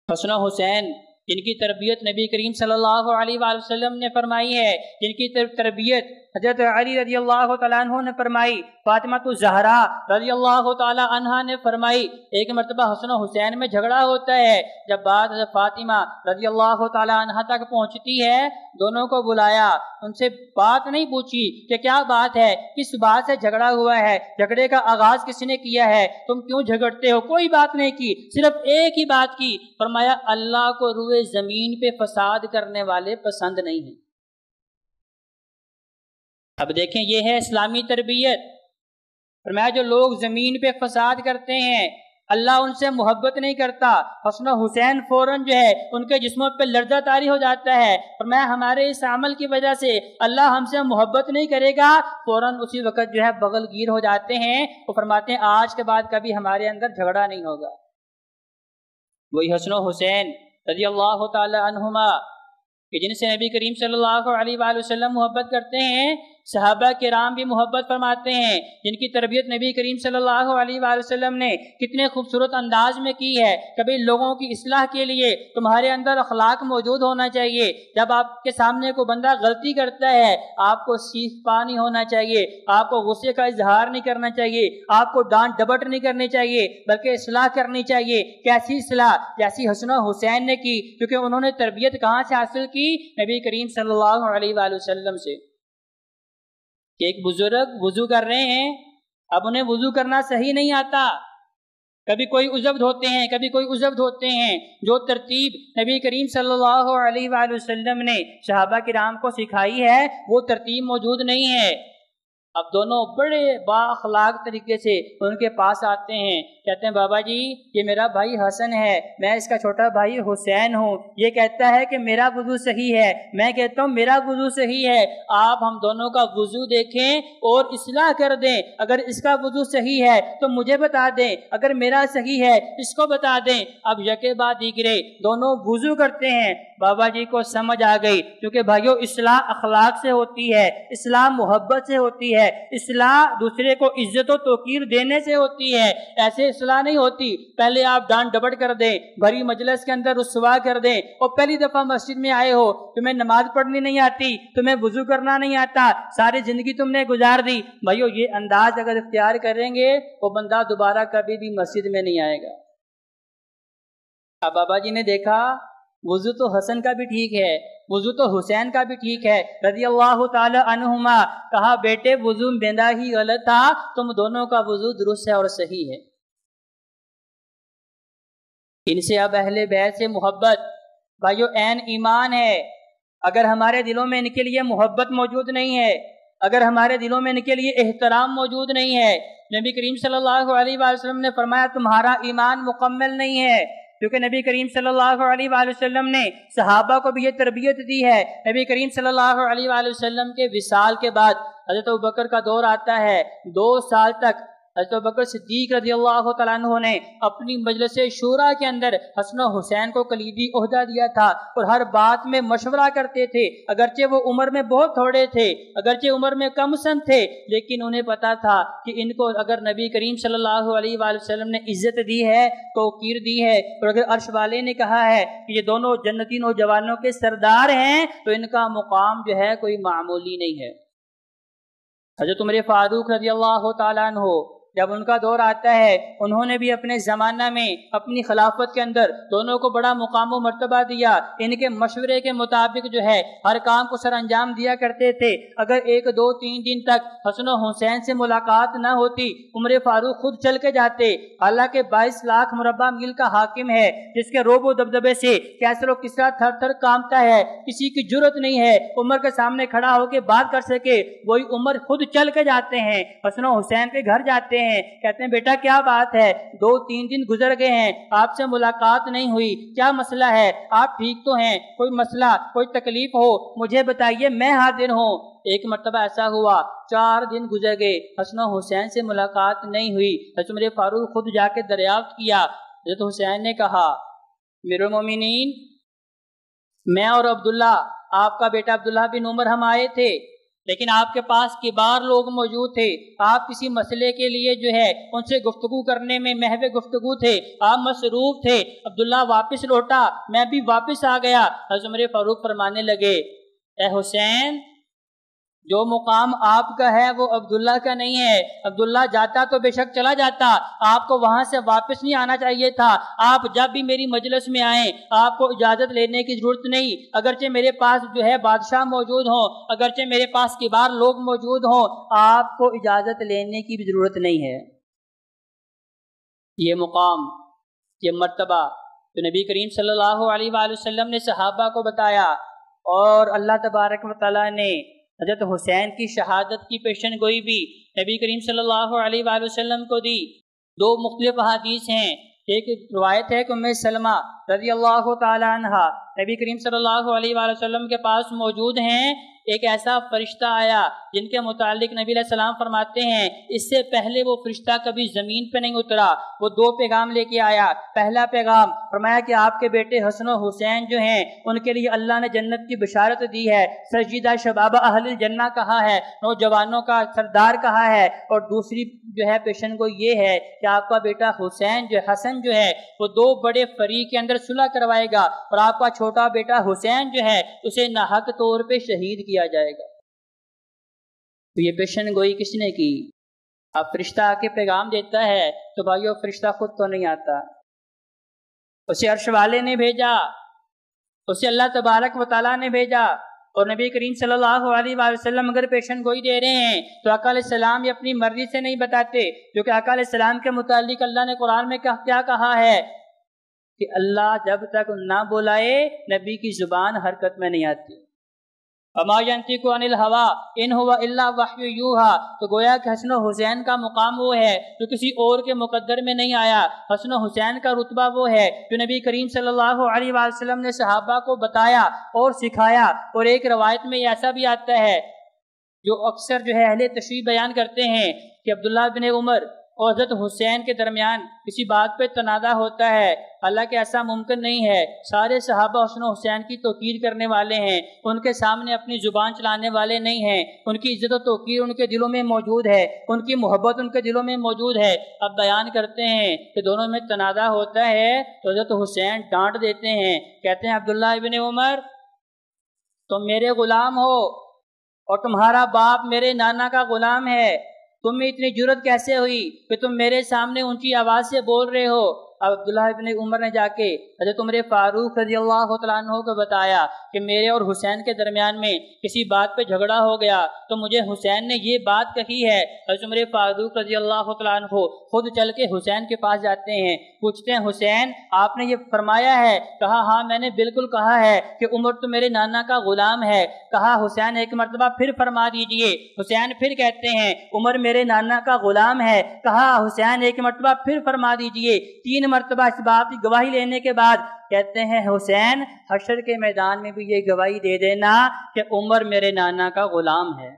حسن و حسین جن کی تربیت نبی کریم صلی اللہ علیہ وآلہ وسلم نے فرمائی ہے، جن کی تربیت حضرت علی رضی اللہ تعالیٰ عنہ نے فرمائی، فاطمہ الزہرا رضی اللہ تعالیٰ عنہ نے فرمائی۔ ایک مرتبہ حسن و حسین میں جھگڑا ہوتا ہے، جب بات حضرت فاطمہ رضی اللہ تعالیٰ عنہ تک پہنچتی ہے، دونوں کو بلایا، ان سے بات نہیں پوچھی کہ کیا بات ہے، کس بات سے جھگڑا ہوا ہے، جھگڑے کا آغاز کس نے کیا ہے، تم کیوں جھگڑتے ہو، کوئی بات نہیں کی، صرف ایک ہی بات کی، فرمایا اللہ کو روئے زمین پہ فساد کرنے والے پسند نہیں ہیں۔ اب دیکھیں یہ ہے اسلامی تربیت۔ فرمایا جو لوگ زمین پہ فساد کرتے ہیں اللہ ان سے محبت نہیں کرتا۔ حسن و حسین فوراً جو ہے ان کے جسموں پہ لرزہ طاری ہو جاتا ہے، فرمایا ہمارے اس عمل کی وجہ سے اللہ ہم سے محبت نہیں کرے گا، فوراً اسی وقت جو ہے بغل گیر ہو جاتے ہیں، وہ فرماتے ہیں آج کے بعد کبھی ہمارے اندر جھگڑا نہیں ہوگا۔ وہی حسن و حسین رضی اللہ تعالی عنہما کہ جن سے نبی کریم صلی اللہ علیہ وآلہ وسلم محبت کرتے ہیں، صحابہ کرام بھی محبت فرماتے ہیں، جن کی تربیت نبی کریم صلی اللہ علیہ وآلہ وسلم نے کتنے خوبصورت انداز میں کی ہے۔ کبھی لوگوں کی اصلاح کے لیے تمہارے اندر اخلاق موجود ہونا چاہیے۔ جب آپ کے سامنے کوئی بندہ غلطی کرتا ہے آپ کو سیخ پا نہیں ہونا چاہیے، آپ کو غصے کا اظہار نہیں کرنا چاہیے، آپ کو ڈانٹ ڈپٹ نہیں کرنی چاہیے، بلکہ اصلاح کرنی چاہیے۔ کیسی اصلاح؟ جیسی حسن و حسین نے کی، کیونکہ انہوں نے تربیت کہاں سے حاصل کی؟ نبی کریم صلی اللہ علیہ وآلہ وسلم سے۔ کہ ایک بزرگ وضو کر رہے ہیں، اب انہیں وضو کرنا صحیح نہیں آتا، کبھی کوئی عزب دھوتے ہیں، کبھی کوئی عزب دھوتے ہیں، جو ترتیب نبی کریم صلی اللہ علیہ وآلہ وسلم نے صحابہ کرام کو سکھائی ہے وہ ترتیب موجود نہیں ہے۔ اب دونوں بڑے با اخلاق طریقے سے ان کے پاس آتے ہیں، کہتے ہیں بابا جی یہ میرا بھائی حسن ہے، میں اس کا چھوٹا بھائی حسین ہوں، یہ کہتا ہے کہ میرا وضو صحیح ہے، میں کہتا ہوں میرا وضو صحیح ہے، آپ ہم دونوں کا وضو دیکھیں اور اصلاح کر دیں، اگر اس کا وضو صحیح ہے تو مجھے بتا دیں، اگر میرا صحیح ہے اس کو بتا دیں۔ اب یکے بعد دیگرے دونوں وضو کرتے ہیں، بابا جی کو سمجھ آ گئی، کیونکہ بھائیو اصلاح اخلاق سے ہوتی ہے، اصلاح محبت سے ہوتی ہے، اصلاح دوسرے کو عزت و توقیر دینے سے ہوتی ہے، ایسے اصلاح نہیں ہوتی پہلے آپ ڈانٹ ڈپٹ کر دیں، بھری مجلس کے اندر رسوا کر دیں، اور پہلی دفعہ مسجد میں آئے ہو تمہیں نماز پڑھنی نہیں آتی، تمہیں وضو کرنا نہیں آتا، ساری زندگی تم نے گزار دی۔ بھائیو یہ انداز اگر اختیار کریں گے وہ بندہ دوبارہ کبھی بھی مسجد میں نہیں آئے گا۔ اب بابا جی نے دیکھا وضو تو حسن کا بھی ٹھیک ہے، وضو تو حسین کا بھی ٹھیک ہے رضی اللہ تعالی عنہما، کہا بیٹے وضو میرا ہی غلط تھا، تم دونوں کا وضو درست ہے اور صحیح ہے۔ ان سے اب اہل بیت سے محبت بھائیو عین ایمان ہے۔ اگر ہمارے دلوں میں ان کے لیے محبت موجود نہیں ہے، اگر ہمارے دلوں میں ان کے لیے احترام موجود نہیں ہے، نبی کریم صلی اللہ علیہ وآلہ وسلم نے فرمایا تمہارا ایمان مکمل نہیں ہے، کیونکہ نبی کریم صلی اللہ علیہ وآلہ وسلم نے صحابہ کو بھی یہ تربیت دی ہے۔ نبی کریم صلی اللہ علیہ وآلہ وسلم کے وصال کے بعد حضرت ابوبکر کا دور آتا ہے، 2 سال تک حضرت ابوبکر صدیق رضی اللہ تعالیٰ عنہ نے اپنی مجلس شورا کے اندر حسن و حسین کو کلیدی عہدہ دیا تھا، اور ہر بات میں مشورہ کرتے تھے، اگرچہ وہ عمر میں بہت تھوڑے تھے، اگرچہ عمر میں کم سن تھے، لیکن انہیں پتا تھا کہ ان کو اگر نبی کریم صلی اللہ علیہ وآلہ وسلم نے عزت دی ہے، توقیر دی ہے، اور اگر عرش والے نے کہا ہے کہ یہ دونوں جنتی نوجوانوں کے سردار ہیں تو ان کا مقام جو ہے کوئی معمولی نہیں ہے۔ حضرت عمر فاروق رضی اللہ تعالیٰ عنہ جب ان کا دور آتا ہے، انہوں نے بھی اپنے زمانہ میں اپنی خلافت کے اندر دونوں کو بڑا مقام و مرتبہ دیا، ان کے مشورے کے مطابق جو ہے ہر کام کو سر انجام دیا کرتے تھے۔ اگر 1 2 3 دن تک حسن و حسین سے ملاقات نہ ہوتی، عمر فاروق خود چل کے جاتے، حالانکہ 22 لاکھ مربع میل کا حاکم ہے جس کے روب و دبدبے سے کیسر و کسریٰ تھر تھر کانپتا ہے، کسی کی جرت نہیں ہے عمر کے سامنے کھڑا ہو کے بات کر سکے، وہی عمر خود چل کے جاتے ہیں، حسن و حسین کے گھر جاتے ہیں، کہتے ہیں بیٹا کیا بات ہے، 2 3 دن گزر گئے ہیں آپ سے ملاقات نہیں ہوئی، کیا مسئلہ ہے، آپ ٹھیک تو ہیں، کوئی مسئلہ کوئی تکلیف ہو مجھے بتائیے میں حاضر ہوں۔ ایک مرتبہ ایسا ہوا 4 دن گزر گئے حسن و حسین سے ملاقات نہیں ہوئی، حضرت عمر فاروق خود جا کے دریافت کیا، حضرت حسین نے کہا امیر المومنین میں اور عبداللہ آپ کا بیٹا عبداللہ بن عمر ہم آئے تھے، لیکن آپ کے پاس کبار لوگ موجود تھے، آپ کسی مسئلے کے لیے جو ہے ان سے گفتگو کرنے میں محو گفتگو تھے، آپ مصروف تھے، عبداللہ واپس لوٹا، میں بھی واپس آ گیا۔ حضرت عمر فاروق فرمانے لگے، اے حسین، جو مقام آپ کا ہے وہ عبداللہ کا نہیں ہے، عبداللہ جاتا تو بے شک چلا جاتا، آپ کو وہاں سے واپس نہیں آنا چاہیے تھا۔ آپ جب بھی میری مجلس میں آئیں آپ کو اجازت لینے کی ضرورت نہیں، اگرچہ میرے پاس جو ہے بادشاہ موجود ہوں، اگرچہ میرے پاس کبار لوگ موجود ہوں، آپ کو اجازت لینے کی بھی ضرورت نہیں ہے۔ یہ مقام، یہ مرتبہ تو نبی کریم صلی اللہ علیہ وآلہ وسلم نے صحابہ کو بتایا، اور اللہ تبارک و تعالیٰ نے حضرت حسین کی شہادت کی پیشن گوئی بھی نبی کریم صلی اللہ علیہ وآلہ وسلم کو دی۔ دو مختلف احادیث ہیں، ایک روایت ہے کہ ام سلمہ رضی اللہ تعالی عنہ نبی کریم صلی اللہ علیہ وآلہ وسلم کے پاس موجود ہیں، ایک ایسا فرشتہ آیا جن کے متعلق نبی علیہ السلام فرماتے ہیں اس سے پہلے وہ فرشتہ کبھی زمین پہ نہیں اترا، وہ دو پیغام لے کے آیا۔ پہلا پیغام فرمایا کہ آپ کے بیٹے حسن و حسین جو ہیں ان کے لیے اللہ نے جنت کی بشارت دی ہے، سجدہ شباب اہل الجنہ کہا ہے، نوجوانوں کا سردار کہا ہے، اور دوسری جو ہے پیشن گوئی یہ ہے کہ آپ کا بیٹا حسین جو حسن جو ہے وہ دو بڑے فریق کے اندر صلح کروائے گا، اور آپ کا چھوٹا بیٹا حسین جو ہے اسے ناحق طور پہ شہید کیا جائے گا۔ تو یہ پیشن گوئی کس نے کی؟ اب فرشتہ آ کے پیغام دیتا ہے تو بھائیو فرشتہ خود تو نہیں آتا، اسے عرش والے نے بھیجا، اسے اللہ تبارک و تعالیٰ نے بھیجا۔ اور نبی کریم صلی اللہ علیہ وآلہ وسلم اگر پیشن گوئی دے رہے ہیں تو آقا علیہ السلام یہ اپنی مرضی سے نہیں بتاتے، کیونکہ آقا علیہ السلام کے متعلق اللہ نے قرآن میں کیا کہا ہے کہ اللہ جب تک نہ بلائے نبی کی زبان حرکت میں نہیں آتی۔ وما ينطق عن الهوى ان هو الا وحی یوحى، تو گویا کہ حسن و حسین کا مقام وہ ہے جو کسی اور کے مقدر میں نہیں آیا، حسن و حسین کا رتبہ وہ ہے جو نبی کریم صلی اللہ علیہ وآلہ وسلم نے صحابہ کو بتایا اور سکھایا۔ اور ایک روایت میں ایسا بھی آتا ہے جو اکثر جو ہے اہل تشریح بیان کرتے ہیں کہ عبداللہ بن عمر اور حضرت حسین کے درمیان کسی بات پہ تنازع ہوتا ہے، حالانکہ ایسا ممکن نہیں ہے، سارے صحابہ حسن و حسین کی توقیر کرنے والے ہیں، ان کے سامنے اپنی زبان چلانے والے نہیں ہیں، ان کی عزت و توقیر ان کے دلوں میں موجود ہے، ان کی محبت ان کے دلوں میں موجود ہے۔ اب بیان کرتے ہیں کہ دونوں میں تنازع ہوتا ہے تو حضرت حسین ڈانٹ دیتے ہیں، کہتے ہیں عبداللہ ابن عمر تم میرے غلام ہو اور تمہارا باپ میرے نانا کا غلام ہے، تم میں اتنی جرت کیسے ہوئی کہ تم میرے سامنے اونچی آواز سے بول رہے ہو؟ اب عبداللہ ابن عمر نے جا کے حضرت عمر فاروق رضی اللہ تعالیٰ عنہ کو بتایا کہ میرے اور حسین کے درمیان میں کسی بات پہ جھگڑا ہو گیا تو مجھے حسین نے یہ بات کہی ہے۔ حضرت عمر فاروق رضی اللہ تعالیٰ عنہ خود چل کے حسین کے پاس جاتے ہیں، پوچھتے ہیں حسین آپ نے یہ فرمایا ہے؟ کہا ہاں میں نے بالکل کہا ہے کہ عمر تو میرے نانا کا غلام ہے۔ کہا حسین ایک مرتبہ پھر فرما دیجئے۔ حسین پھر کہتے ہیں عمر میرے نانا کا غلام ہے۔ کہا حسین ایک مرتبہ پھر فرما دیجئے۔ 3 مرتبہ اس بات کی گواہی لینے کے بعد کہتے ہیں حسین حشر کے میدان میں بھی یہ گواہی دے دینا کہ عمر میرے نانا کا غلام ہے۔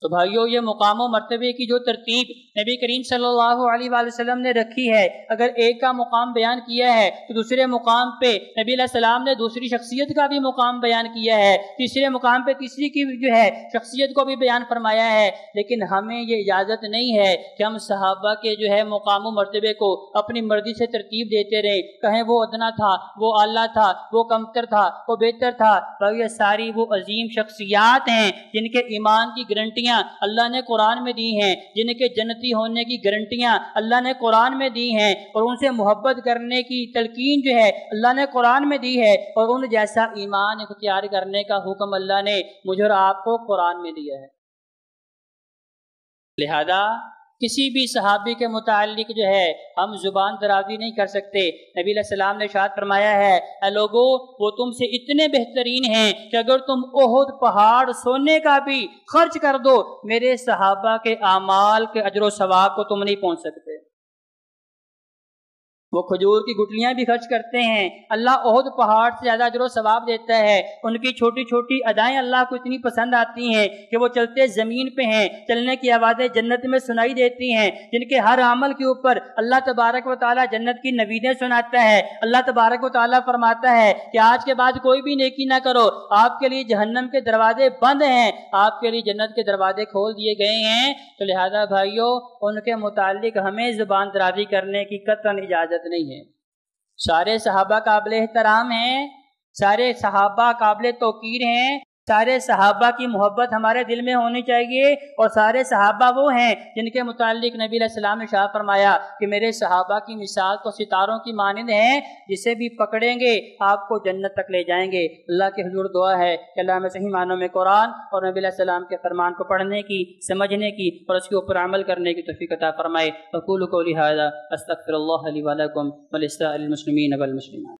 تو بھائیو یہ مقام و مرتبے کی جو ترتیب نبی کریم صلی اللہ علیہ وآلہ وسلم نے رکھی ہے، اگر ایک کا مقام بیان کیا ہے تو دوسرے مقام پہ نبی علیہ السلام نے دوسری شخصیت کا بھی مقام بیان کیا ہے، تیسرے مقام پہ تیسری کی جو ہے شخصیت کو بھی بیان فرمایا ہے۔ لیکن ہمیں یہ اجازت نہیں ہے کہ ہم صحابہ کے جو ہے مقام و مرتبے کو اپنی مرضی سے ترتیب دیتے رہیں، کہیں وہ ادنا تھا، وہ اعلیٰ تھا، وہ کمتر تھا، وہ بہتر تھا۔ یہ ساری وہ عظیم شخصیات ہیں جن کے ایمان کی گارنٹیاں اللہ نے قرآن میں دی ہیں، جن کے جنتی ہونے کی گارنٹیاں اللہ نے قرآن میں دی ہیں، اور ان سے محبت کرنے کی تلقین جو ہے اللہ نے قرآن میں دی ہے، اور ان جیسا ایمان اختیار کرنے کا حکم اللہ نے مجھے اور آپ کو قرآن میں دیا ہے۔ لہذا کسی بھی صحابی کے متعلق جو ہے ہم زبان درازی نہیں کر سکتے۔ نبی علیہ السلام نے ارشاد فرمایا ہے اے لوگو وہ تم سے اتنے بہترین ہیں کہ اگر تم احد پہاڑ سونے کا بھی خرچ کر دو میرے صحابہ کے اعمال کے اجر و ثواب کو تم نہیں پہنچ سکتے۔ وہ کھجور کی گٹلیاں بھی خرچ کرتے ہیں، اللہ احد پہاڑ سے زیادہ اجر و ثواب دیتا ہے۔ ان کی چھوٹی چھوٹی ادائیں اللہ کو اتنی پسند آتی ہیں کہ وہ چلتے زمین پہ ہیں، چلنے کی آوازیں جنت میں سنائی دیتی ہیں، جن کے ہر عمل کے اوپر اللہ تبارک و تعالیٰ جنت کی نویدیں سناتا ہے۔ اللہ تبارک و تعالیٰ فرماتا ہے کہ آج کے بعد کوئی بھی نیکی نہ کرو، آپ کے لیے جہنم کے دروازے بند ہیں، آپ کے لیے جنت کے دروازے کھول دیے گئے ہیں۔ تو لہذا بھائیو، ان کے متعلق ہمیں زبان درازی کرنے کی قطعاً اجازت نہیں ہے۔ سارے صحابہ قابل احترام ہیں، سارے صحابہ قابل توقیر ہیں، سارے صحابہ کی محبت ہمارے دل میں ہونی چاہیے، اور سارے صحابہ وہ ہیں جن کے متعلق نبی علیہ السلام نے ارشاد فرمایا کہ میرے صحابہ کی مثال تو ستاروں کی مانند ہیں، جسے بھی پکڑیں گے آپ کو جنت تک لے جائیں گے۔ اللہ کے حضور دعا ہے کہ اللہ ہمیں صحیح معنوں میں قرآن اور نبی علیہ السلام کے فرمان کو پڑھنے کی، سمجھنے کی اور اس کے اوپر عمل کرنے کی توفیق عطا فرمائے۔ اقول قولی ھذا استغفر اللہ لی ولکم ولسائر المسلمین والمسلمات۔